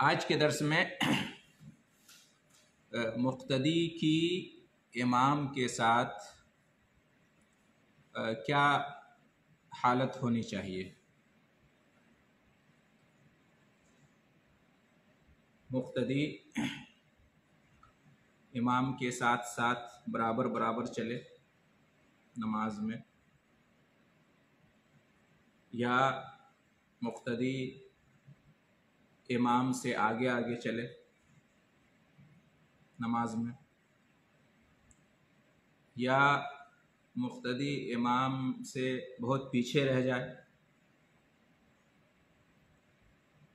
آج کے درس میں مقتدی کی امام کے ساتھ کیا حالت ہونی چاہیے۔ مقتدی امام کے ساتھ ساتھ برابر برابر چلے نماز میں، یا مقتدی امام سے آگے آگے چلے نماز میں، یا مقتدی امام سے بہت پیچھے رہ جائے،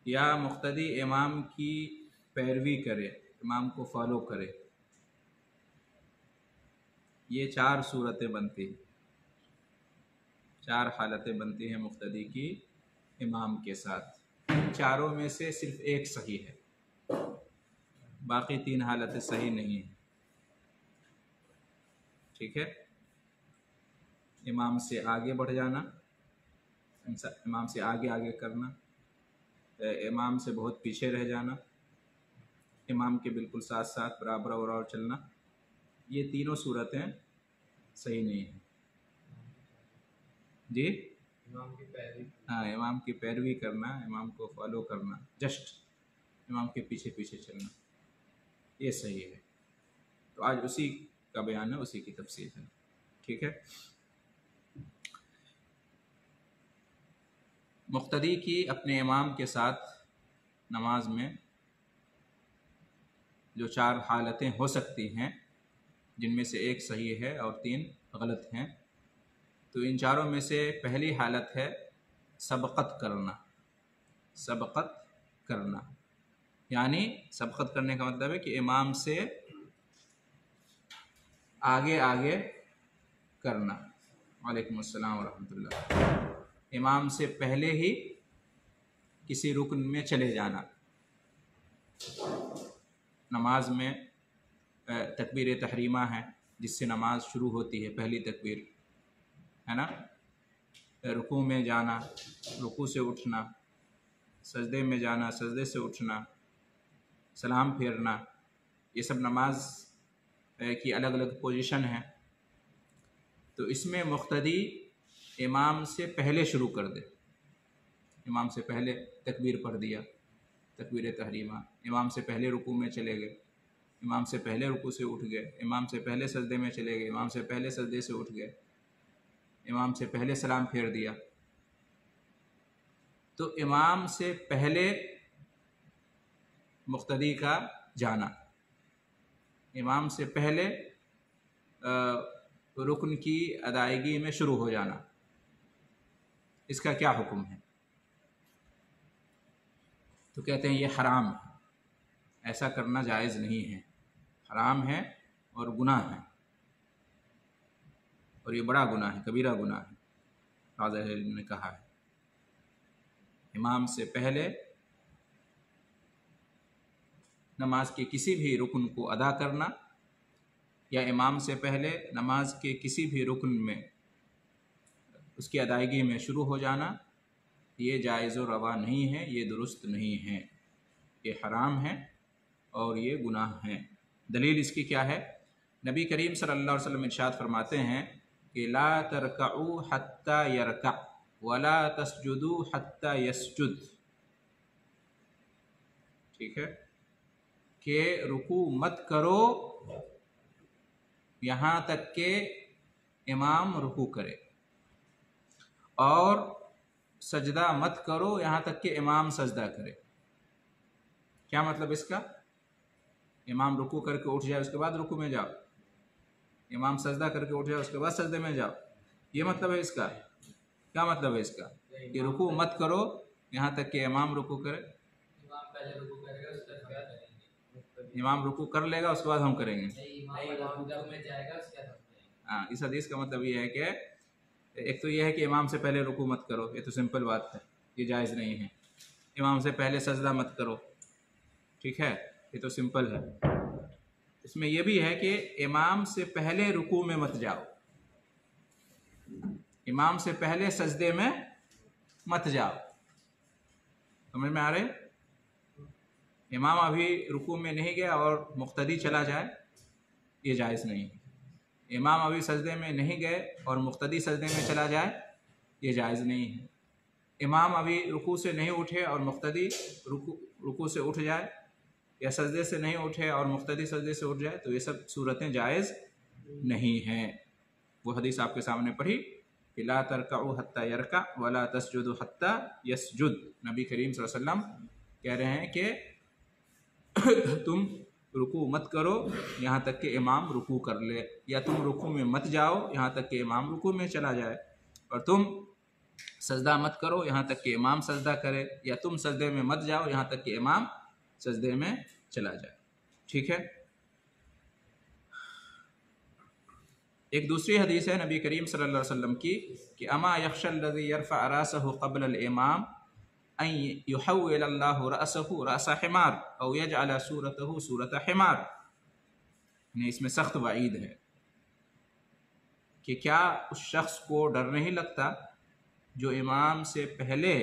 یا مقتدی امام کی پیروی کرے، امام کو فالو کرے۔ یہ چار صورتیں بنتی ہیں، چار حالتیں بنتی ہیں مقتدی کی امام کے ساتھ۔ چاروں میں سے صرف ایک صحیح ہے، باقی تین حالتیں صحیح نہیں ہیں۔ ٹھیک ہے، امام سے آگے بڑھ جانا، امام سے آگے آگے کرنا، امام سے بہت پیچھے رہ جانا، امام کے بالکل ساتھ ساتھ برابر برابر چلنا، یہ تینوں صورتیں صحیح نہیں ہیں۔ جی امام کی پیروی، ہاں، امام کی پیروی کرنا، امام کو فالو کرنا، جسٹ امام کے پیچھے پیچھے چلنا، یہ صحیح ہے۔ تو آج اسی کا بیان ہے، اسی کی تفصیل ہے۔ ٹھیک ہے، مقتدی کی اپنے امام کے ساتھ نماز میں جو چار حالتیں ہو سکتی ہیں، جن میں سے ایک صحیح ہے اور تین غلط ہیں، تو ان چاروں میں سے پہلی حالت ہے سبقت کرنا۔ سبقت کرنا یعنی سبقت کرنے کا مطلب ہے کہ امام سے آگے آگے کرنا۔ وعلیکم السلام ورحمۃ اللہ۔ امام سے پہلے ہی کسی رکن میں چلے جانا۔ نماز میں تکبیر تحریمہ ہے، جس سے نماز شروع ہوتی ہے، پہلی تکبیر ہے نا۔ رکوع میں جانا، رکوع سے اٹھنا، سجدے میں جانا، سجدے سے اٹھنا، سلام پھیرنا، یہ سب نماز کی الگ الگ پوزیشن ہیں۔ تو اس میں مقتدی امام سے پہلے شروع کر دے، امام سے پہلے تکبیر پڑھ دیا، تکبیر تحریمہ، امام سے پہلے رکوع میں چلے گئے، امام سے پہلے رکوع سے اٹھ گئے، امام سے پہلے سجدے میں چلے گئے، امام سے پہلے سجدے سے اٹھ گئے، امام سے پہلے سلام پھیر دیا۔ تو امام سے پہلے مقتدی کا جانا، امام سے پہلے رکن کی ادائیگی میں شروع ہو جانا، اس کا کیا حکم ہے؟ تو کہتے ہیں یہ حرام ہے، ایسا کرنا جائز نہیں ہے، حرام ہے اور گناہ ہے، اور یہ بڑا گناہ ہے، کبیرہ گناہ ہے، بعض اہل علم نے کہا ہے۔ امام سے پہلے نماز کے کسی بھی رکن کو ادا کرنا، یا امام سے پہلے نماز کے کسی بھی رکن میں اس کی ادائیگی میں شروع ہو جانا، یہ جائز و روا نہیں ہے، یہ درست نہیں ہے، یہ حرام ہے اور یہ گناہ ہے۔ دلیل اس کی کیا ہے؟ نبی کریم صلی اللہ علیہ وسلم ارشاد فرماتے ہیں کہ لا ترکعوا حتی یرکع ولا تسجدوا حتی یسجد۔ ٹھیک ہے، کہ رکوع مت کرو یہاں تک کہ امام رکوع کرے، اور سجدہ مت کرو یہاں تک کہ امام سجدہ کرے۔ کیا مطلب اس کا؟ امام رکوع کر کے اٹھ جائے، اس کے بعد رکوع میں جاؤ، امام سجدہ کر کے اٹھ جائے، اس کے بعد سجدے میں جاؤ، یہ مطلب ہے اس کا؟ کیا مطلب ہے اس کا؟ کہ رکوع مت کرو یہاں تک کہ امام رکوع کرے، امام پہلے رکوع کرے گا، اس کے بعد کریں گے، امام رکوع کر لے گا، اس کے بعد ہم کریں گے۔ امام رکوع میں جائے گا، اس کے بعد ہم کریں گے۔ ہاں، اس حدیث کا مطلب یہ ہے کہ ایک تو یہ ہے کہ امام سے پہلے رکوع مت کرو، یہ تو سمپل بات ہے، یہ جائز نہیں ہے۔ امام سے پہلے سجدہ مت کرو، ٹھیک ہے، یہ تو سمپل ہے۔ اس میں یہ بھی ہے کہ امام سے پہلے رکوع میں مت جاؤ، امام سے پہلے سجدے میں مت جاؤ، سمجھ میں آ رہے؟ امام ابھی رکوع میں نہیں گیا اور مقتدی چلا جائے، یہ جائز نہیں ہے۔ امام ابھی سجدے میں نہیں گئے اور مقتدی سجدے میں چلا جائے، یہ جائز نہیں ہے۔ امام ابھی رکوع سے نہیں اٹھے اور مقتدی رکوع سے اٹھ جائے، یا سجدے سے نہیں اٹھے اور مقتدی سجدے سے اٹھ جائے، تو یہ سب صورتیں جائز نہیں ہیں۔ وہ حدیث آپ کے سامنے پڑھی کہ لا ترکعوا حتی یرکع ولا تسجدوا حتی یسجد، نبی کریم صلی اللہ علیہ وسلم کہہ رہے ہیں کہ تم رکوع مت کرو یہاں تک کہ امام رکوع کر لے، یا تم رکوع میں مت جاؤ یہاں تک کہ امام رکوع میں چلا جائے، اور تم سجدہ مت کرو یہاں تک کہ امام سجدہ کرے، یا تم سجدے میں مت جاؤ یہاں تک کہ امام سجدے میں چلا جائے۔ ٹھیک ہے۔ ایک دوسری حدیث ہے نبی کریم صلی اللہ علیہ وسلم کی کہ اما یخشى الذی یرفع راسه قبل الامام ان یحول اللہ رأسه رأس حمار او یجعل صورته صورت حمار، یعنی اس میں سخت وعید ہے کہ کیا اس شخص کو ڈر نہیں لگتا جو امام سے پہلے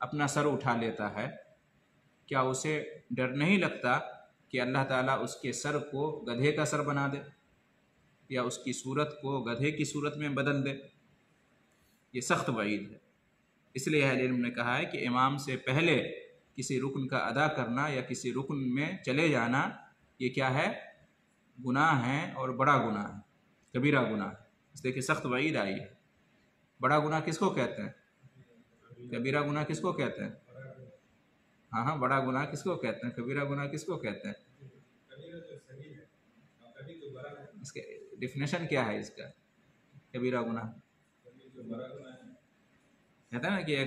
اپنا سر اٹھا لیتا ہے، کیا اسے ڈر نہیں لگتا کہ اللہ تعالیٰ اس کے سر کو گدھے کا سر بنا دے، یا اس کی صورت کو گدھے کی صورت میں بدل دے؟ یہ سخت وعید ہے۔ اس لیے اہل علم نے کہا ہے کہ امام سے پہلے کسی رکن کا ادا کرنا یا کسی رکن میں چلے جانا، یہ کیا ہے؟ گناہ ہے، اور بڑا گناہ ہے، کبیرہ گناہ ہے۔ اس لیے کہ سخت وعید آئی ہے۔ بڑا گناہ کس کو کہتے ہیں؟ کبیرہ گناہ کس کو کہتے ہیں؟ ہاں بڑا گناہ کس کو کہتے ہیں؟ کبیرہ گناہ کس کو کہتے ہیں؟ اس کے ڈیفینیشن کیا ہے اس کا؟ کبیرہ گناہ کہتا ہے نا کہ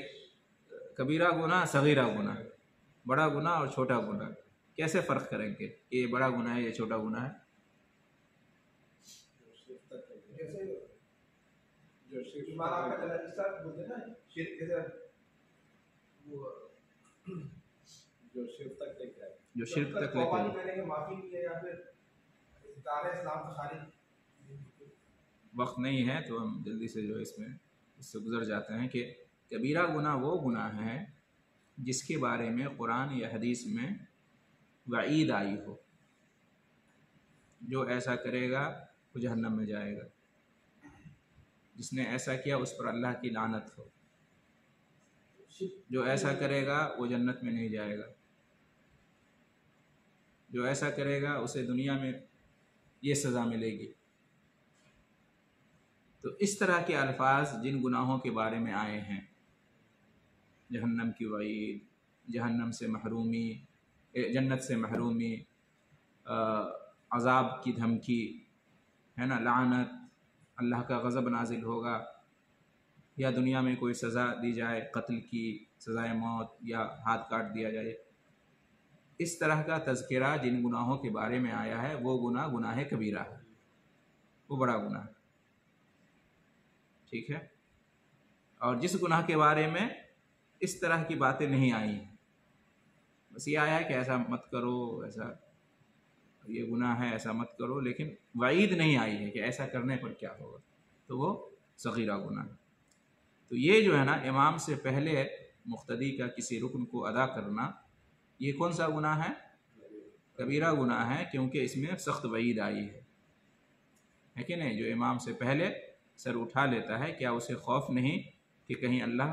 کبیرہ گناہ، صغیرہ گناہ، بڑا گناہ اور چھوٹا گناہ، کیسے فرق کریں گے یہ بڑا گناہ ہے یہ چھوٹا گناہ ہے؟ جو شرک تک لے کے وقت نہیں ہے تو ہم جلدی سے جو اس سے گزر جاتے ہیں کہ کبیرہ گناہ وہ گناہ ہے جس کے بارے میں قرآن یا حدیث میں وعید آئی ہو، جو ایسا کرے گا وہ جہنم میں جائے گا، جس نے ایسا کیا اس پر اللہ کی لعنت ہو، جو ایسا کرے گا وہ جنت میں نہیں جائے گا، جو ایسا کرے گا اسے دنیا میں یہ سزا ملے گی۔ تو اس طرح کے الفاظ جن گناہوں کے بارے میں آئے ہیں، جہنم کی وعید، جہنم سے محرومی، جنت سے محرومی، عذاب کی دھمکی ہے نا، لعنت، اللہ کا غضب نازل ہوگا، یا دنیا میں کوئی سزا دی جائے، قتل کی سزائے موت یا ہاتھ کاٹ دیا جائے، اس طرح کا تذکرہ جن گناہوں کے بارے میں آیا ہے وہ گناہ کبیرہ ہے، وہ بڑا گناہ ہے۔ ٹھیک ہے۔ اور جس گناہ کے بارے میں اس طرح کی باتیں نہیں آئی ہیں، بس یہ آیا ہے کہ ایسا مت کرو، ایسا یہ گناہ ہے ایسا مت کرو، لیکن وعید نہیں آئی ہے کہ ایسا کرنے پر کیا ہوگا، تو وہ صغیرہ گناہ ہے۔ تو یہ جو ہے نا امام سے پہلے مقتدی کا کسی رکن کو ادا کرنا، یہ کون سا گناہ ہے؟ کبیرہ گناہ ہے، کیونکہ اس میں سخت وعید آئی ہے کہ نہیں؟ جو امام سے پہلے سر اٹھا لیتا ہے، کیا اسے خوف نہیں کہ کہیں اللہ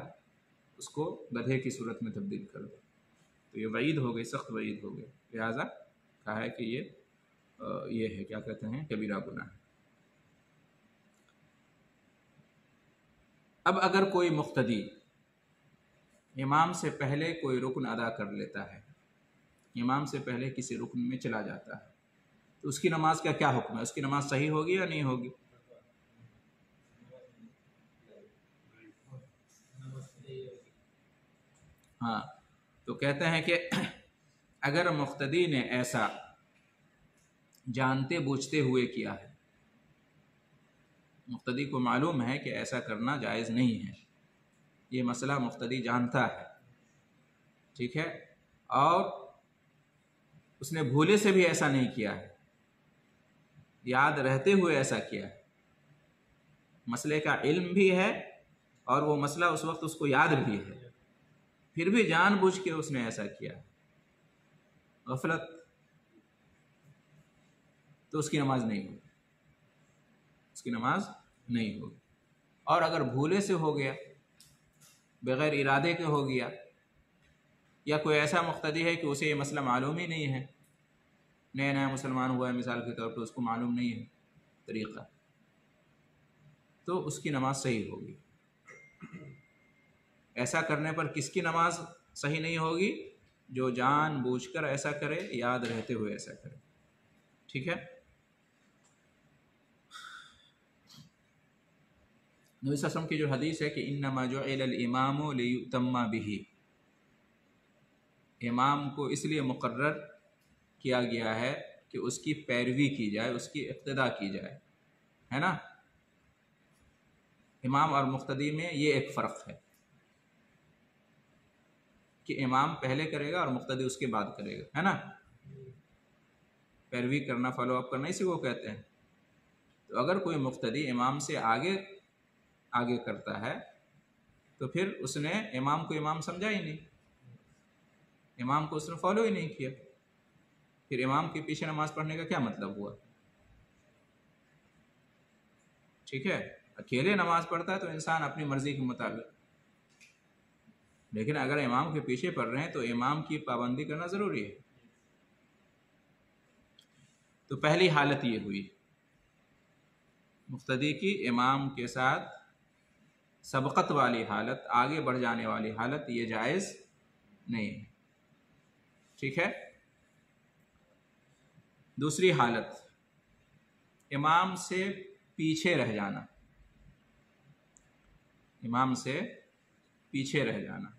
اس کو گدھے کی صورت میں تبدیل کر دے؟ تو یہ وعید ہو گئی، سخت وعید ہو گئی، لہٰذا کہا ہے کہ یہ ہے کیا کہتے ہیں، کبیرہ گناہ۔ اب اگر کوئی مقتدی امام سے پہلے کوئی رکن ادا کر لیتا ہے، امام سے پہلے کسی رکن میں چلا جاتا ہے، تو اس کی نماز کا کیا حکم ہے؟ اس کی نماز صحیح ہوگی یا نہیں ہوگی؟ ہاں، تو کہتے ہیں کہ اگر مقتدی نے ایسا جانتے بوجھتے ہوئے کیا ہے، مقتدی کو معلوم ہے کہ ایسا کرنا جائز نہیں ہے، یہ مسئلہ مقتدی جانتا ہے، ٹھیک ہے، اور اس نے بھولے سے بھی ایسا نہیں کیا ہے، یاد رہتے ہوئے ایسا کیا ہے، مسئلے کا علم بھی ہے اور وہ مسئلہ اس وقت اس کو یاد بھی ہے، پھر بھی جان بوجھ کے اس نے ایسا کیا، غفلت، تو اس کی نماز نہیں ہوگی، اس کی نماز نہیں ہوگی۔ اور اگر بھولے سے ہو گیا، بغیر ارادے کے ہو گیا، یا کوئی ایسا مقتدی ہے کہ اسے یہ مسئلہ معلوم ہی نہیں ہے، نیا نیا مسلمان ہوا ہے مثال کے طور پر، اس کو معلوم نہیں ہے طریقہ، تو اس کی نماز صحیح ہوگی۔ ایسا کرنے پر کس کی نماز صحیح نہیں ہوگی؟ جو جان بوجھ کر ایسا کرے، یاد رہتے ہوئے ایسا کرے، ٹھیک ہے۔ نبی صلی اللہ علیہ وسلم کی جو حدیث ہے کہ انما جعل الامام لیؤتم بہ، امام کو اس لیے مقرر کیا گیا ہے کہ اس کی پیروی کی جائے، اس کی اقتداء کی جائے، ہے نا۔ امام اور مقتدی میں یہ ایک فرق ہے کہ امام پہلے کرے گا اور مقتدی اس کے بعد کرے گا، ہے نا۔ پیروی کرنا، فالو اپ کرنا، اسی کو کہتے ہیں۔ تو اگر کوئی مقتدی امام سے آگے کرتا ہے تو پھر اس نے امام کو امام سمجھا ہی نہیں، امام کو اس نے فالو ہی نہیں کیا، پھر امام کے پیچھے نماز پڑھنے کا کیا مطلب ہوا؟ ٹھیک ہے۔ اکیلے نماز پڑھتا ہے تو انسان اپنی مرضی کے مطابق، لیکن اگر امام کے پیچھے پڑھ رہے ہیں تو امام کی پابندی کرنا ضروری ہے۔ تو پہلی حالت یہ ہوئی مقتدی کی امام کے ساتھ سبقت والی حالت، آگے بڑھ جانے والی حالت، یہ جائز نہیں ہے، ٹھیک ہے۔ دوسری حالت امام سے پیچھے رہ جانا، امام سے پیچھے رہ جانا،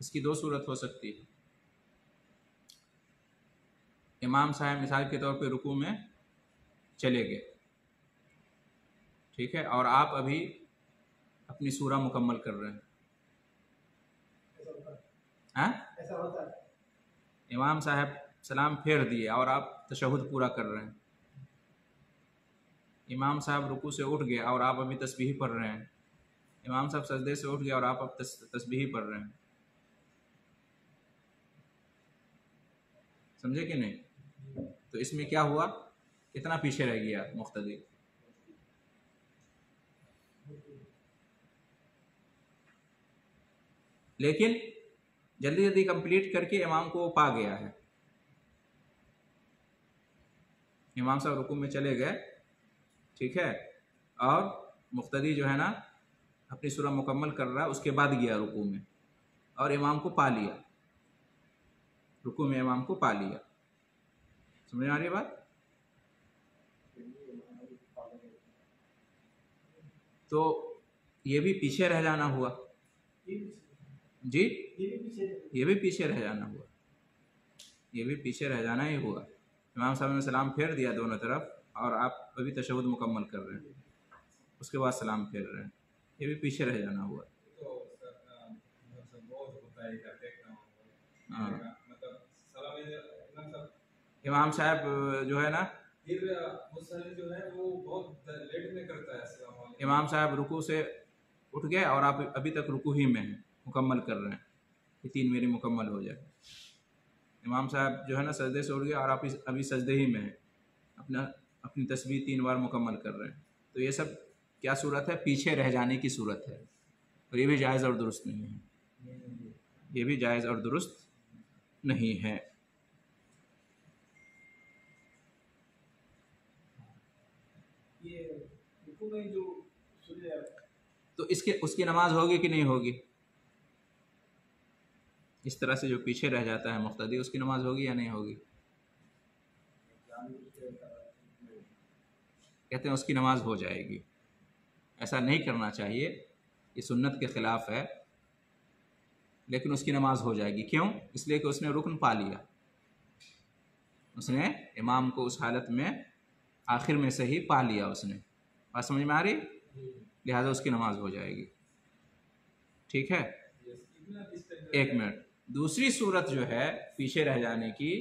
اس کی دو صورت ہو سکتی ہے۔ امام صاحب مثال کے طور پہ رکوع میں چلے گئے، ٹھیک ہے، اور آپ ابھی اپنی سورہ مکمل کر رہے ہیں، ہاں، امام صاحب سلام پھیر دیے اور آپ تشہد پورا کر رہے ہیں، امام صاحب رکوع سے اٹھ گئے اور آپ ابھی تسبیح پڑھ رہے ہیں، امام صاحب سجدے سے اٹھ گئے اور آپ اب تسبیح پڑھ رہے ہیں، سمجھے کہ نہیں؟ تو اس میں کیا ہوا؟ کتنا پیچھے رہ گیا مقتدی؟ لیکن جلدی جلدی کمپلیٹ کر کے امام کو وہ پا گیا ہے، امام صاحب رکوع میں چلے گئے، ٹھیک ہے، اور مقتدی جو ہے نا اپنی سورہ مکمل کر رہا ہے، اس کے بعد گیا رکوع میں اور امام کو پا لیا، رکوع میں امام کو پا لیا، سمجھ آ رہی ہے بات؟ تو یہ بھی پیچھے رہ جانا ہوا، جی، یہ بھی پیچھے رہ جانا ہوا، یہ بھی پیچھے رہ جانا ہی ہوا۔ امام صاحب نے سلام پھیر دیا دونوں طرف اور آپ ابھی تشہد مکمل کر رہے ہیں، اس کے بعد سلام پھیر رہے ہیں، یہ بھی پیچھے رہ جانا ہوا۔ ہاں، امام صاحب جو ہے نا، امام صاحب رکوع سے اٹھ گئے اور آپ ابھی تک رکوع ہی میں ہیں، مکمل کر رہے ہیں، یہ 3 میری مکمل ہو جائے۔ امام صاحب جو ہے نا سجدے سے اٹھ گئے اور آپ ابھی سجدے ہی میں ہیں، اپنی تسبیح 3 بار مکمل کر رہے ہیں، تو یہ سب کیا صورت ہے؟ پیچھے رہ جانے کی صورت ہے، اور یہ بھی جائز اور درست نہیں ہے، یہ بھی جائز اور درست نہیں ہے۔ تو اس کی نماز ہوگی کہ نہیں ہوگی؟ اس طرح سے جو پیچھے رہ جاتا ہے مقتدی، اس کی نماز ہوگی یا نہیں ہوگی؟ کہتے ہیں اس کی نماز ہو جائے گی، ایسا نہیں کرنا چاہیے، یہ سنت کے خلاف ہے، لیکن اس کی نماز ہو جائے گی۔ کیوں؟ اس لیے کہ اس نے رکن پا لیا، اس نے امام کو اس حالت میں آخر میں سے ہی پا لیا، اس نے، بات سمجھ میں آ رہی؟ لہٰذا اس کی نماز ہو جائے گی، ٹھیک ہے۔ ایک منٹ، دوسری صورت جو ہے پیچھے رہ جانے کی،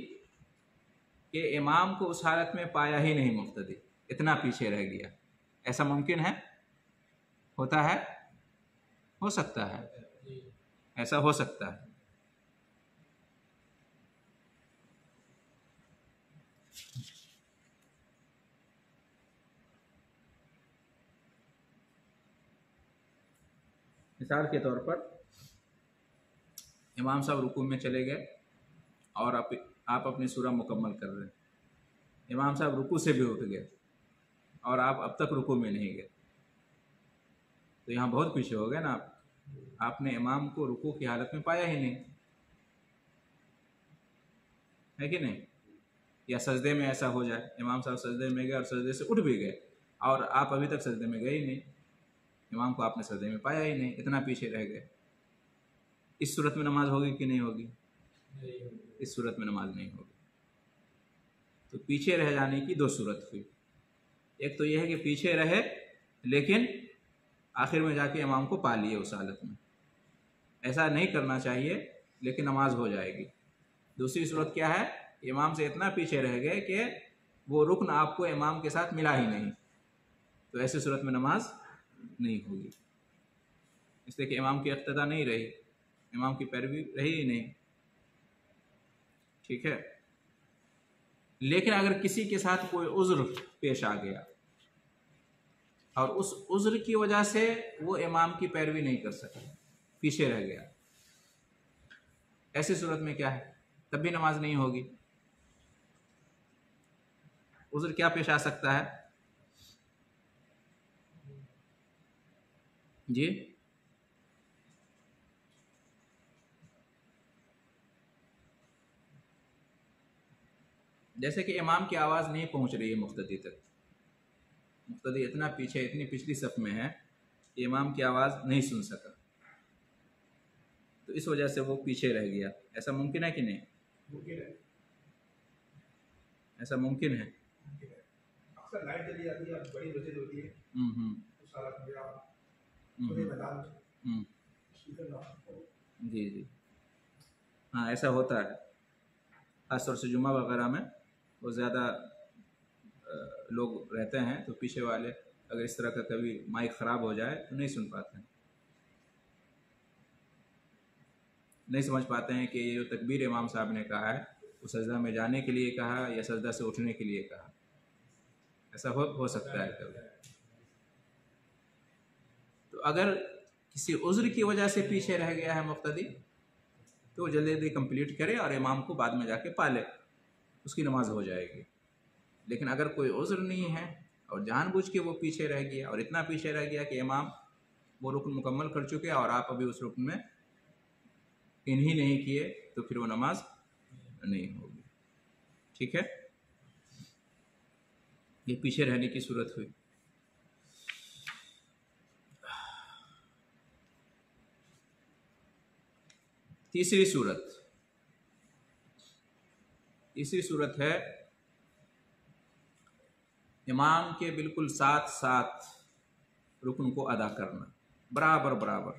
کہ امام کو اس حالت میں پایا ہی نہیں مقتدی، اتنا پیچھے رہ گیا، ایسا ممکن ہے؟ ہوتا ہے؟ ہو سکتا ہے، ایسا ہو سکتا ہے، مثال کے طور پر امام صاحب رکوع میں چلے گئے اور آپ اپنی سورہ مکمل کر رہے ہیں، امام صاحب رکوع سے بھی اٹھ گئے اور آپ اب تک رکوع میں نہیں گئے، تو یہاں بہت پیچھے ہو گئے نا آپ نے امام کو رکوع کی حالت میں پایا ہی نہیں، ہے کہ نہیں؟ یا سجدے میں ایسا ہو جائے امام صاحب سجدے میں گئے اور سجدے سے اٹھ بھی گئے اور آپ ابھی تک سجدے میں گئے ہی نہیں، امام کو آپ نے سجدے میں پایا ہی نہیں، اتنا پیچھے رہ گئے، اس صورت میں نماز ہوگی کہ نہیں ہوگی؟ اس صورت میں نماز نہیں ہوگی۔ تو پیچھے رہ جانے کی دو صورت ہوئی، ایک تو یہ ہے کہ پیچھے رہے لیکن آخر میں جا کے امام کو پا لیے اس حالت میں، ایسا نہیں کرنا چاہیے لیکن نماز ہو جائے گی۔ دوسری صورت کیا ہے؟ امام سے اتنا پیچھے رہ گئے کہ وہ رکن آپ کو امام کے ساتھ ملا ہی نہیں، تو ایسی صورت میں نماز نہیں ہوگی، اس لیے کہ امام کی اقتدا نہیں رہی، امام کی پیروی رہی ہی نہیں، ٹھیک ہے۔ لیکن اگر کسی کے ساتھ کوئی عذر پیش آ گیا اور اس عذر کی وجہ سے وہ امام کی پیروی نہیں کر سکا، پیچھے رہ گیا، ایسی صورت میں کیا ہے؟ تب بھی نماز نہیں ہوگی۔ عذر کیا پیش آ سکتا ہے؟ جی جیسے کہ امام کی آواز نہیں پہنچ رہی ہے مقتدی تک، مقتدی اتنا پیچھے، اتنی پچھلی صف میں ہے کہ امام کی آواز نہیں سن سکا، تو اس وجہ سے وہ پیچھے رہ گیا، ایسا ممکن ہے کہ نہیں؟ ممکن ہے، ایسا ممکن ہے۔ اکثر لائٹ چلی جاتی ہے، بڑی مسجد ہوتی ہے، اس حالت میں آپ کھلے میدان میں اسپیکر نہ ہو۔ جی جی ہاں ایسا ہوتا ہے، خاص طور سے جمعہ وغیرہ میں وہ زیادہ لوگ رہتے ہیں تو پیچھے والے اگر اس طرح کا کبھی مائک خراب ہو جائے تو نہیں سن پاتے ہیں، نہیں سمجھ پاتے ہیں کہ یہ جو تکبیر امام صاحب نے کہا ہے وہ سجدہ میں جانے کے لیے کہا یا سجدہ سے اٹھنے کے لیے کہا، ایسا ہو سکتا ہے کبھی۔ تو اگر کسی عذر کی وجہ سے پیچھے رہ گیا ہے مقتدی تو جلدی جلدی کمپلیٹ کرے اور امام کو بعد میں جا کے پالے، اس کی نماز ہو جائے گی۔ لیکن اگر کوئی عذر نہیں ہے اور جان بوجھ کے وہ پیچھے رہ گیا اور اتنا پیچھے رہ گیا کہ امام وہ رکن مکمل کر چکے اور آپ ابھی اس رکن میں انہی نہیں کیے، تو پھر وہ نماز نہیں ہوگی، ٹھیک ہے؟ یہ پیچھے رہنے کی صورت ہوئی۔ تیسری صورت ہے امام کے بالکل ساتھ ساتھ رکن کو ادا کرنا، برابر،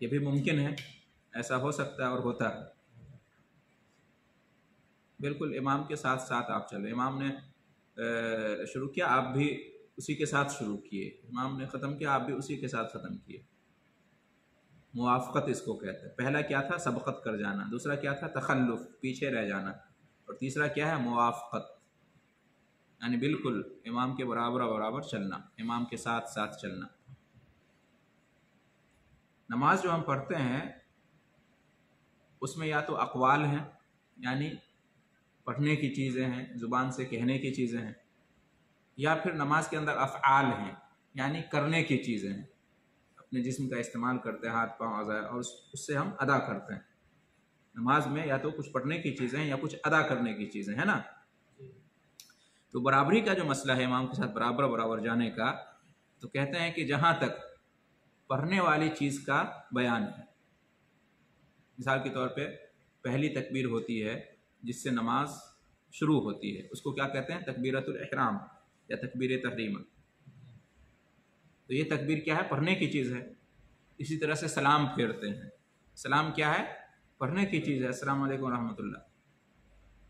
یہ بھی ممکن ہے، ایسا ہو سکتا ہے اور ہوتا ہے، بالکل امام کے ساتھ ساتھ آپ چلیں، امام نے شروع کیا آپ بھی اسی کے ساتھ شروع کیے، امام نے ختم کیا آپ بھی اسی کے ساتھ ختم کیے، موافقت اس کو کہتے ہیں۔ پہلا کیا تھا؟ سبقت کر جانا، دوسرا کیا تھا؟ تخلف، پیچھے رہ جانا، اور تیسرا کیا ہے؟ موافقت، یعنی بالکل امام کے برابر چلنا، امام کے ساتھ ساتھ چلنا۔ نماز جو ہم پڑھتے ہیں اس میں یا تو اقوال ہیں، یعنی پڑھنے کی چیزیں ہیں، زبان سے کہنے کی چیزیں ہیں، یا پھر نماز کے اندر افعال ہیں، یعنی کرنے کی چیزیں ہیں، اپنے جسم کا استعمال کرتے ہیں، ہاتھ پاؤں اعضاء، اور اس سے ہم ادا کرتے ہیں۔ نماز میں یا تو کچھ پڑھنے کی چیزیں ہیں یا کچھ ادا کرنے کی چیزیں ہیں نا۔ تو برابری کا جو مسئلہ ہے امام کے ساتھ برابر جانے کا، تو کہتے ہیں کہ جہاں تک پڑھنے والی چیز کا بیان ہے، مثال کے طور پہ پہلی تکبیر ہوتی ہے جس سے نماز شروع ہوتی ہے، اس کو کیا کہتے ہیں؟ تکبیرۃ الاحرام یا تکبیر تحریمہ۔ تو یہ تکبیر کیا ہے؟ پڑھنے کی چیز ہے۔ اسی طرح سے سلام پھیرتے ہیں، سلام کیا ہے؟ پڑھنے کی چیز ہے، السلام علیکم ورحمۃ اللہ۔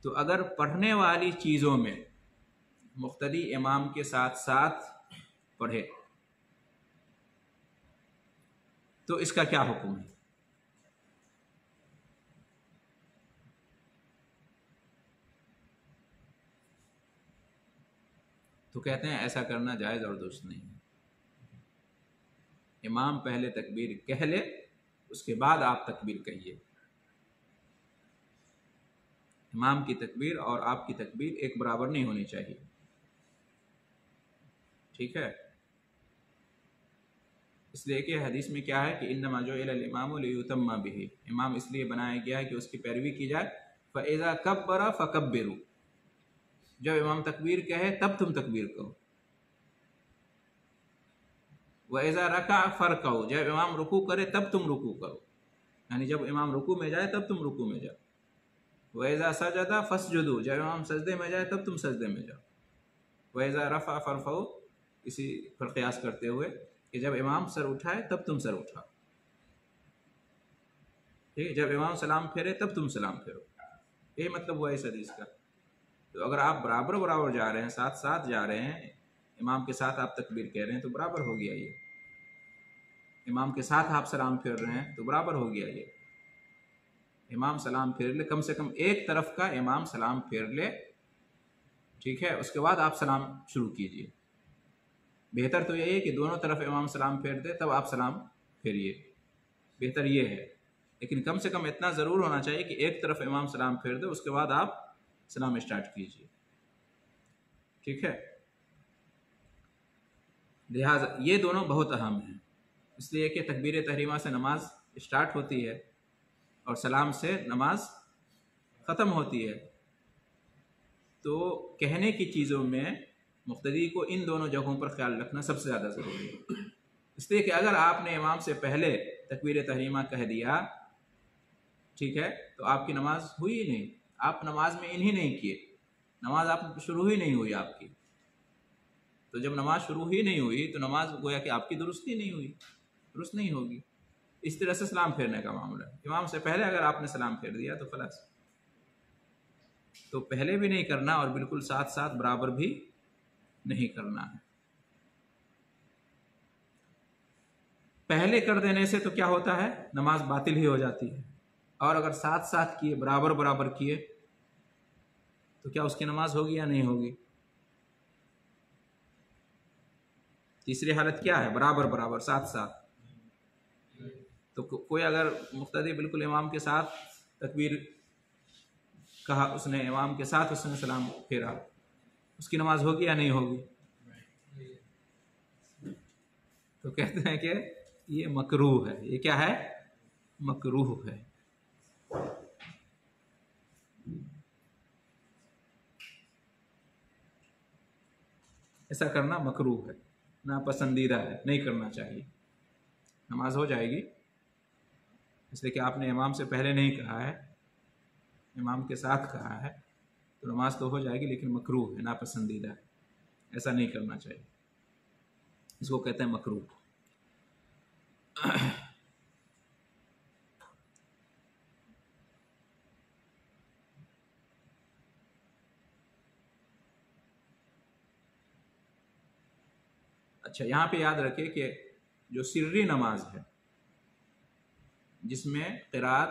تو اگر پڑھنے والی چیزوں میں مقتدی امام کے ساتھ ساتھ پڑھے تو اس کا کیا حکم ہے؟ تو تو کہتے ہیں ایسا کرنا جائز اور درست نہیں ہے۔ امام پہلے تکبیر کہہ لے، اس کے بعد آپ تکبیر کہیے۔ امام کی تکبیر اور آپ کی تکبیر ایک برابر نہیں ہونی چاہیے، ٹھیک ہے؟ اس لیے کہ حدیث میں کیا ہے کہ انما جعل الامام لیتم بہ، امام اس لیے بنایا گیا ہے کہ اس کی پیروی کی جائے۔ فاذا کبر فکبروا، جب امام تکبیر کہے تب تم تکبیر کہو۔ وَإِذَا رَكَعَ فَارْكَعُوا، جب امام رکوع کرے تب تم رکوع کرو، یعنی جب امام رکوع میں جائے تب تم رکوع میں جاؤ۔ وَإِذَا سَجَدَ فَاسْجُدُوا، جب امام سجدے میں جائے تب تم سجدے میں جاؤ۔ وَإِذَا رَفَعَ فَارْفَعُوا، اسی پر قیاس کرتے ہوئے کہ جب امام سر اٹھائے تب تم سر اٹھاؤ، ٹھیک ہے؟ جب امام سلام پھیرے تب تم سلام پھیرو، یہی مطلب ہوا اس حدیث کا۔ تو اگر آپ برابر برابر جا رہے ہیں، ساتھ ساتھ جا رہے ہیں، امام کے ساتھ آپ تکبیر کہہ رہے ہیں تو برابر ہو گیا یہ۔ امام کے ساتھ آپ سلام پھیر رہے ہیں تو برابر ہو گیا یہ۔ امام سلام پھیر لے، کم سے کم ایک طرف کا امام سلام پھیر لے، ٹھیک ہے؟ اس کے بعد آپ سلام شروع کیجئے۔ بہتر تو یہی ہے کہ دونوں طرف امام سلام پھیر دے تب آپ سلام پھیریے، بہتر یہ ہے۔ لیکن کم سے کم اتنا ضرور ہونا چاہیے کہ ایک طرف امام سلام پھیر دے، اس کے بعد آپ سلام اسٹارٹ کیجئے، ٹھیک ہے؟ لہٰذا یہ دونوں بہت اہم ہیں، اس لیے کہ تکبیر تحریمہ سے نماز اسٹارٹ ہوتی ہے اور سلام سے نماز ختم ہوتی ہے۔ تو کہنے کی چیزوں میں مقتدی کو ان دونوں جگہوں پر خیال رکھنا سب سے زیادہ ضروری ہے، اس لیے کہ اگر آپ نے امام سے پہلے تکبیر تحریمہ کہہ دیا، ٹھیک ہے، تو آپ کی نماز ہوئی ہی نہیں، آپ نماز میں ان ہی نہیں کیے، نماز آپ شروع ہی نہیں ہوئی آپ کی۔ تو جب نماز شروع ہی نہیں ہوئی تو نماز گویا کہ آپ کی درست ہی نہیں ہوئی، درست نہیں ہوگی۔ اس طرح سے سلام پھیرنے کا معاملہ ہے، امام سے پہلے اگر آپ نے سلام پھیر دیا تو خلاص، تو پہلے بھی نہیں کرنا اور بالکل ساتھ ساتھ برابر بھی نہیں کرنا ہے۔ پہلے کر دینے سے تو کیا ہوتا ہے، نماز باطل ہی ہو جاتی ہے، اور اگر ساتھ ساتھ کیے، برابر برابر کیے، تو کیا اس کی نماز ہوگی یا نہیں ہوگی؟ تیسری حالت کیا ہے، برابر برابر ساتھ ساتھ۔ تو کوئی اگر مقتدی بالکل امام کے ساتھ تکبیر کہا، اس نے امام کے ساتھ اس نے سلام پھیرا، اس کی نماز ہوگی یا نہیں ہوگی؟ تو کہتے ہیں کہ یہ مکروہ ہے۔ یہ کیا ہے؟ مکروہ ہے۔ ایسا کرنا مکروہ ہے، ناپسندیدہ ہے، نہیں کرنا چاہیے۔ نماز ہو جائے گی، اس لیے کہ آپ نے امام سے پہلے نہیں کہا ہے، امام کے ساتھ کہا ہے، تو نماز تو ہو جائے گی، لیکن مکروہ ہے، ناپسندیدہ ہے، ایسا نہیں کرنا چاہیے، اس کو کہتے ہیں مکروہ۔ اچھا، یہاں پہ یاد رکھے کہ جو سری نماز ہے، جس میں قرات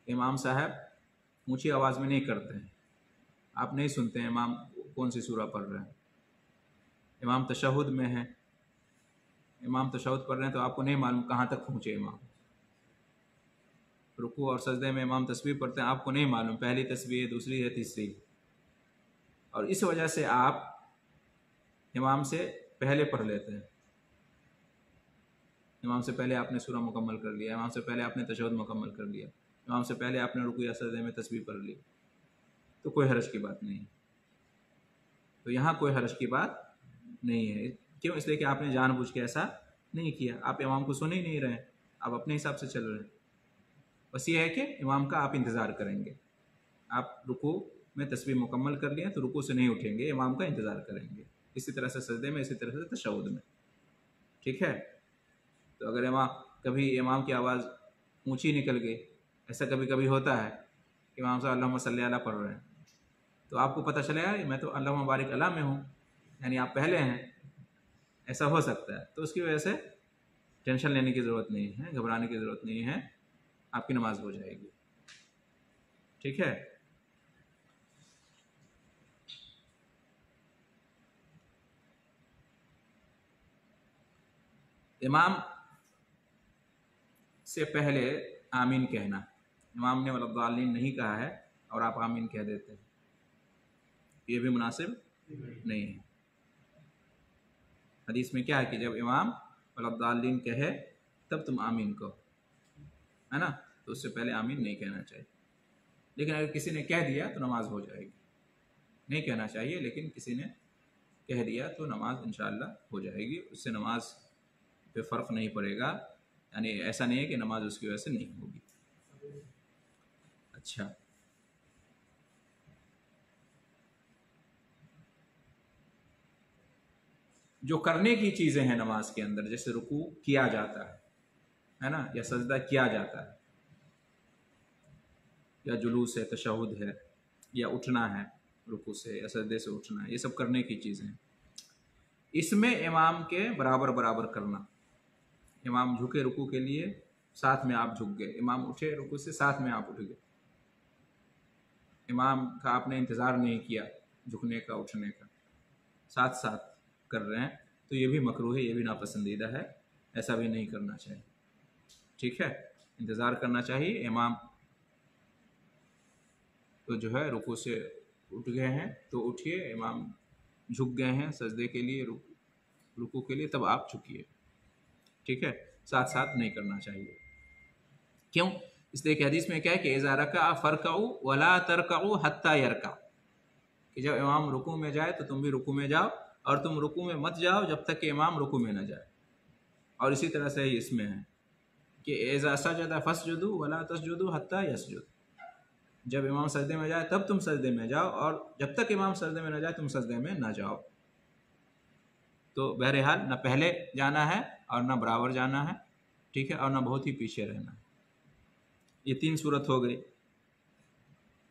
امام صاحب اونچی آواز میں نہیں کرتے ہیں، آپ نہیں سنتے ہیں امام کون سی سورہ پڑھ رہے ہیں، امام تشہد میں ہے، امام تشہد پڑھ رہے ہیں تو آپ کو نہیں معلوم کہاں تک پہنچے امام، رکوع اور سجدے میں امام تسبیح پڑھتے ہیں، آپ کو نہیں معلوم پہلی تسبیح ہے، دوسری ہے، تیسری، اور اس وجہ سے آپ امام سے پہلے پڑھ لیتے ہیں، امام سے پہلے آپ نے سورہ مکمل کر لیا، امام سے پہلے آپ نے تشہد مکمل کر لیا، امام سے پہلے آپ نے رکوع یا سجدے میں تسبیح پڑھ لی، تو کوئی حرج کی بات نہیں ہے۔ تو یہاں کوئی حرج کی بات نہیں ہے، کیوں؟ اس لیے کہ آپ نے جان بوجھ کے ایسا نہیں کیا، آپ امام کو سن ہی نہیں رہے، آپ اپنے حساب سے چل رہے ہیں، بس یہ ہے کہ امام کا آپ انتظار کریں گے، آپ رکوع میں تسبیح مکمل کر لیں تو رکوع سے نہیں اٹھیں گے، امام کا انتظار کریں گے، اسی طرح سے سجدے میں، اسی طرح سے تشہد میں، ٹھیک ہے؟ تو اگر کبھی امام کی آواز اونچی نکل گئی، ایسا کبھی کبھی ہوتا ہے، امام صاحب اللہم صلی علی پڑھ رہے ہیں، تو آپ کو پتہ چلے گا میں تو اللہم بارک علی میں ہوں، یعنی آپ پہلے ہیں، ایسا ہو سکتا ہے، تو اس کی وجہ سے ٹینشن لینے کی ضرورت نہیں ہے، گھبرانے کی ضرورت نہیں ہے، آپ کی نماز ہو جائے گی، ٹھیک ہے؟ امام سے پہلے آمین کہنا، امام نے وَلَضَّالِّينَ نہیں کہا ہے اور آپ آمین کہہ دیتے ہیں، یہ بھی مناسب نہیں ہے۔ حدیث میں کیا ہے کہ جب امام وَلَضَّالِّينَ کہے تب تم آمین کہو، ہے نا، تو اس سے پہلے آمین نہیں کہنا چاہیے۔ لیکن اگر کسی نے کہہ دیا تو نماز ہو جائے گی، نہیں کہنا چاہیے، لیکن کسی نے کہہ دیا تو نماز انشاءاللہ ہو جائے گی، اس سے نماز پہ فرق نہیں پڑے گا، یعنی ایسا نہیں ہے کہ نماز اس کی وجہ سے نہیں ہوگی۔ اچھا، جو کرنے کی چیزیں ہیں نماز کے اندر، جیسے رکوع کیا جاتا ہے نا، یا سجدہ کیا جاتا ہے، یا جلوس ہے، تشہد ہے، یا اٹھنا ہے رکوع سے یا سجدے سے اٹھنا ہے، یہ سب کرنے کی چیزیں ہیں۔ اس میں امام کے برابر برابر کرنا، امام جھکے رکوع کے لیے ساتھ میں آپ جھک گئے، امام اٹھے رکوع سے ساتھ میں آپ اٹھ گئے، امام کا آپ نے انتظار نہیں کیا جھکنے کا اٹھنے کا، ساتھ ساتھ کر رہے ہیں، تو یہ بھی مکروہ ہے، یہ بھی ناپسندیدہ ہے، ایسا بھی نہیں کرنا چاہیے، ٹھیک ہے، انتظار کرنا چاہیے۔ امام تو جو ہے رکوع سے اٹھ گئے ہیں تو اٹھیے، امام جھک گئے ہیں سجدے کے لیے رکوع کے لیے، تب آپ جھکیے، ٹھیک ہے، ساتھ ساتھ نہیں کرنا چاہیے۔ کیوں؟ اس لیے کہ حدیث میں کیا ہے کہ اذا رکع فرکعوا ولا ترکعوا حتی یرکع، کہ جب امام رکوع میں جائے تو تم بھی رکوع میں جاؤ، اور تم رکوع میں مت جاؤ جب تک کہ امام رکوع میں نہ جائے۔ اور اسی طرح سے اس میں ہے کہ اذا سجد فاسجدوا ولا تسجدوا حتی یسجد، جب امام سجدے میں جائے تب تم سجدے میں جاؤ، اور جب تک امام سجدے میں نہ جائے تم سجدے میں نہ جاؤ۔ تو بہرحال نہ پہلے جانا ہے اور نہ برابر جانا ہے، ٹھیک ہے، اور نہ بہت ہی پیچھے رہنا ہے۔ یہ 3 صورت ہو گئی۔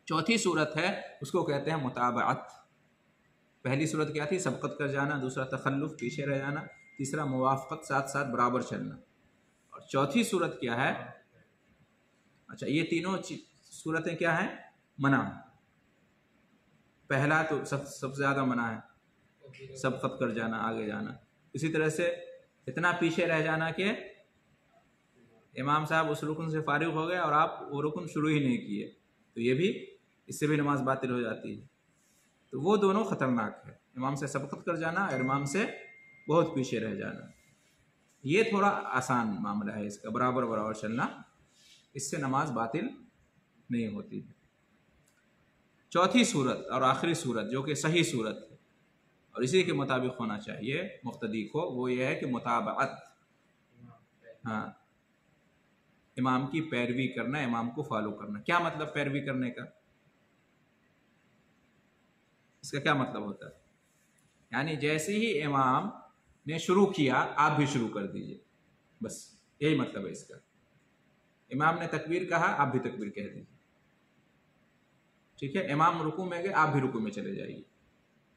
چوتھی صورت ہے، اس کو کہتے ہیں متابعت۔ پہلی صورت کیا تھی؟ سبقت کر جانا، دوسرا تخلف پیچھے رہ جانا، تیسرا موافقت ساتھ ساتھ برابر چلنا، اور چوتھی صورت کیا ہے؟ اچھا، یہ تینوں صورتیں کیا ہیں؟ منع۔ پہلا تو سب سے زیادہ منع ہے، سبقت کر جانا، آگے جانا، اسی طرح سے اتنا پیچھے رہ جانا کہ امام صاحب اس رکن سے فارغ ہو گئے اور آپ وہ رکن شروع ہی نہیں کیے، تو یہ بھی، اس سے بھی نماز باطل ہو جاتی ہے۔ تو وہ دونوں خطرناک ہے، امام سے سبقت کر جانا اور امام سے بہت پیچھے رہ جانا۔ یہ تھوڑا آسان معاملہ ہے، اس کا برابر برابر چلنا، اس سے نماز باطل نہیں ہوتی ہے۔ چوتھی صورت اور آخری صورت جو کہ صحیح صورت ہے اور اسی کے مطابق ہونا چاہیے مقتدی کو، وہ یہ ہے کہ متابعت، ہاں، امام کی پیروی کرنا، امام کو فالو کرنا۔ کیا مطلب پیروی کرنے کا؟ اس کا کیا مطلب ہوتا ہے؟ یعنی جیسے ہی امام نے شروع کیا آپ بھی شروع کر دیجئے، بس یہی مطلب ہے اس کا۔ امام نے تکبیر کہا آپ بھی تکبیر کہہ دیجئے، ٹھیک ہے، امام رکوع میں گئے آپ بھی رکوع میں چلے جائیے،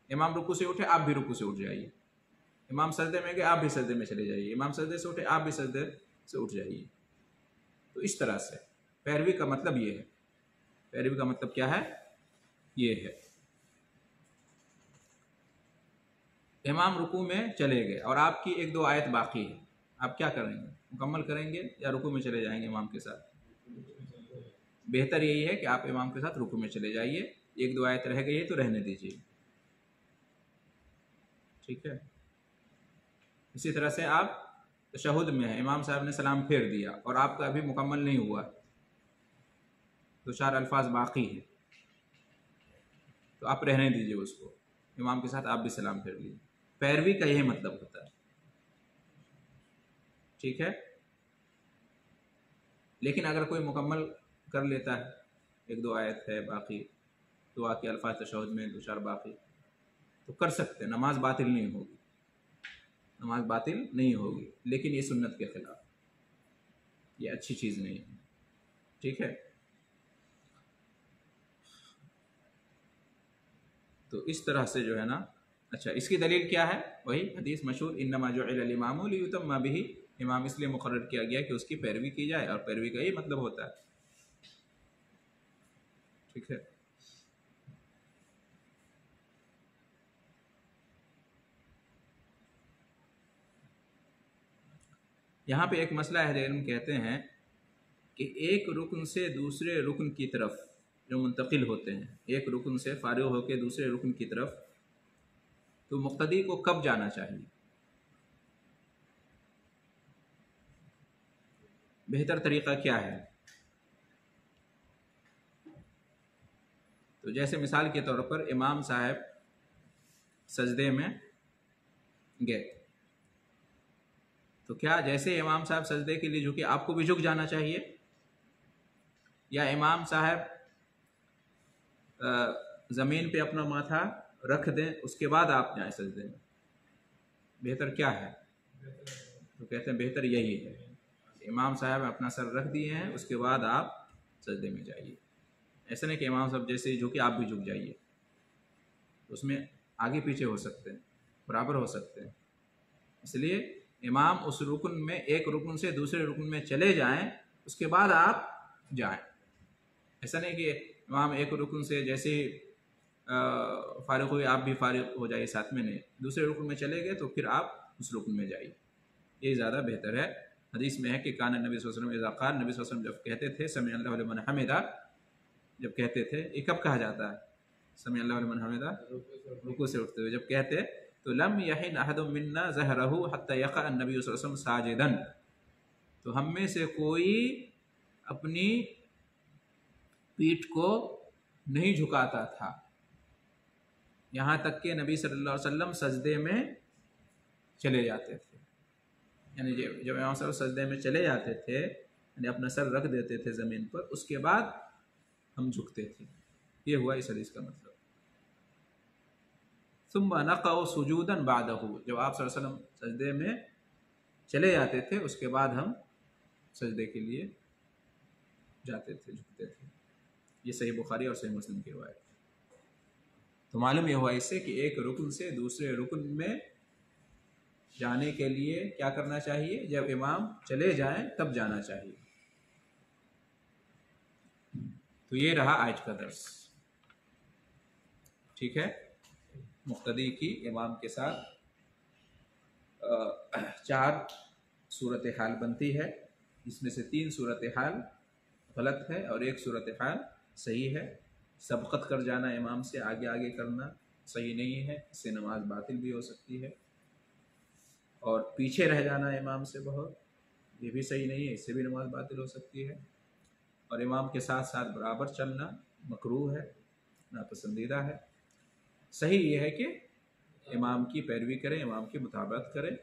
امام رکوع سے اٹھے آپ بھی رکوع سے اٹھ جائیے، امام سجدے میں گئے آپ بھی سجدے میں چلے جائیے، امام سجدے سے اٹھے آپ بھی سجدے سے اٹھ جائیے۔ تو اس طرح سے پیروی کا مطلب یہ ہے، پیروی کا مطلب کیا ہے؟ یہ ہے امام رکوع میں چلے گئے اور آپ کی 1-2 آیت باقی ہے، آپ کیا کریں گے؟ مکمل کریں گے یا رکوع میں چلے جائیں گے امام کے ساتھ؟ بہتر یہی ہے کہ آپ امام کے ساتھ رکوع میں چلے جائیے، 1-2 آیت رہ گئی ہے تو رہنے دیجیے، ٹھیک ہے۔ اسی طرح سے آپ تشہد میں ہیں، امام صاحب نے سلام پھیر دیا اور آپ کا ابھی مکمل نہیں ہوا، 2-4 الفاظ باقی ہیں، تو آپ رہنے دیجیے اس کو، امام کے ساتھ آپ بھی سلام پھیر لیجیے۔ پیروی کا یہی مطلب ہوتا ہے، ٹھیک ہے۔ لیکن اگر کوئی مکمل کر لیتا ہے، 1-2 آیت ہے باقی، دعا کے الفاظ تشہد میں 2-4 باقی، تو کر سکتے ہیں، نماز باطل نہیں ہوگی، نماز باطل نہیں ہوگی، لیکن یہ سنت کے خلاف، یہ اچھی چیز نہیں ہے، ٹھیک ہے۔ تو اس طرح سے جو ہے نا، اچھا اس کی دلیل کیا ہے؟ وہی حدیث مشہور انما جعل الامام لیتم بہ، امام اس لیے مقرر کیا گیا کہ اس کی پیروی کی جائے، اور پیروی کا یہی مطلب ہوتا ہے، ٹھیک ہے۔ یہاں پہ ایک مسئلہ اہل علم کہتے ہیں کہ ایک رکن سے دوسرے رکن کی طرف جو منتقل ہوتے ہیں، ایک رکن سے فارغ ہو کے دوسرے رکن کی طرف، تو مقتدی کو کب جانا چاہیے؟ بہتر طریقہ کیا ہے؟ تو جیسے مثال کے طور پر امام صاحب سجدے میں گئے، تو کیا جیسے امام صاحب سجدے کے لیے جھکے آپ کو بھی جھک جانا چاہیے، یا امام صاحب زمین پہ اپنا ماتھا رکھ دیں اس کے بعد آپ جائیں سجدے میں؟ بہتر کیا ہے؟ تو کہتے ہیں بہتر یہی ہے، امام صاحب اپنا سر رکھ دیے ہیں اس کے بعد آپ سجدے میں جائیے۔ ایسا نہیں کہ امام صاحب جیسے ہی جھکے آپ بھی جھک جائیے، اس میں آگے پیچھے ہو سکتے ہیں، برابر ہو سکتے ہیں، اس لیے امام اس رکن میں ایک رکن سے دوسرے رکن میں چلے جائیں اس کے بعد آپ جائیں۔ ایسا نہیں کہ امام ایک رکن سے جیسے فارغ ہوئے آپ بھی فارغ ہو جائیے ساتھ میں، نہیں، دوسرے رکن میں چلے گئے تو پھر آپ اس رکن میں جائیے، یہ زیادہ بہتر ہے۔ حدیث میں ہے کہ کان نبی صلی اللہ علیہ وسلم اذا قال، نبی صلی اللہ علیہ وسلم جب کہتے تھے سمع اللہ لمن حمدہ، جب کہتے تھے، یہ کب کہا جاتا ہے سمع اللہ لمن حمدہ؟ رکوع سے اٹھتے ہوئے جب کہتے تو لم یحن احد منا ظہرہ حتی یقع النبی صلی اللہ علیہ وسلم ساجدا، تو ہم میں سے کوئی اپنی پیٹھ کو نہیں جھکاتا تھا یہاں تک کہ نبی صلی اللہ علیہ وسلم سجدے میں چلے جاتے تھے، یعنی جب امام صاحب سجدے میں چلے جاتے تھے یعنی اپنا سر رکھ دیتے تھے زمین پر، اس کے بعد ہم جھکتے تھے، یہ ہوا اس حدیث کا مطلب۔ ثم نقعوا سجودا بعدہ، جب آپ صلی اللہ علیہ وسلم سجدے میں چلے جاتے تھے اس کے بعد ہم سجدے کے لیے جاتے تھے، جھکتے تھے۔ یہ صحیح بخاری اور صحیح مسلم کی روایت ہے۔ تو معلوم یہ ہوا اس سے کہ ایک رکن سے دوسرے رکن میں جانے کے لیے کیا کرنا چاہیے؟ جب امام چلے جائیں تب جانا چاہیے۔ تو یہ رہا آج کا درس، ٹھیک ہے۔ مقتدی کی امام کے ساتھ 4 صورتحال بنتی ہے، جس میں سے 3 صورتحال غلط ہے اور 1 صورتحال صحیح ہے۔ سبقت کر جانا امام سے، آگے آگے کرنا صحیح نہیں ہے، اس سے نماز باطل بھی ہو سکتی ہے، اور پیچھے رہ جانا امام سے بہت، یہ بھی صحیح نہیں ہے، اس سے بھی نماز باطل ہو سکتی ہے، اور امام کے ساتھ ساتھ برابر چلنا مکروہ ہے، ناپسندیدہ ہے۔ صحیح یہ ہے کہ امام کی پیروی کریں، امام کی مطابقت کریں،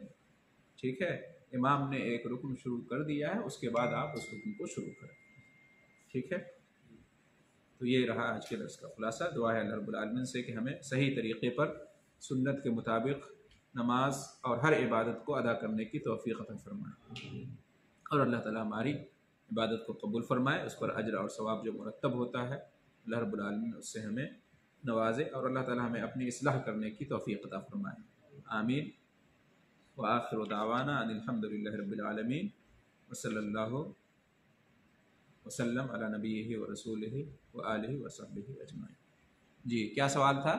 ٹھیک ہے۔ امام نے ایک رکن شروع کر دیا ہے اس کے بعد آپ اس رکن کو شروع کریں، ٹھیک ہے۔ تو یہ رہا آج کے درس کا خلاصہ۔ دعا ہے اللہ رب العالمین سے کہ ہمیں صحیح طریقے پر سنت کے مطابق نماز اور ہر عبادت کو ادا کرنے کی توفیق عطا فرمائے، اور اللہ تعالیٰ ہماری عبادت کو قبول فرمائے، اس پر اجر اور ثواب جو مرتب ہوتا ہے اللہ رب العالمین اس سے ہمیں نوازے، اور اللہ تعالیٰ ہمیں اپنی اصلاح کرنے کی توفیق عطا فرمائے، آمین۔ وآخر دعوانا ان الحمد للہ رب العالمین، وصلی اللہ وسلم علی نبیہ ورسولہ وآلہ وصحبہ اجمعین۔ جی کیا سوال تھا؟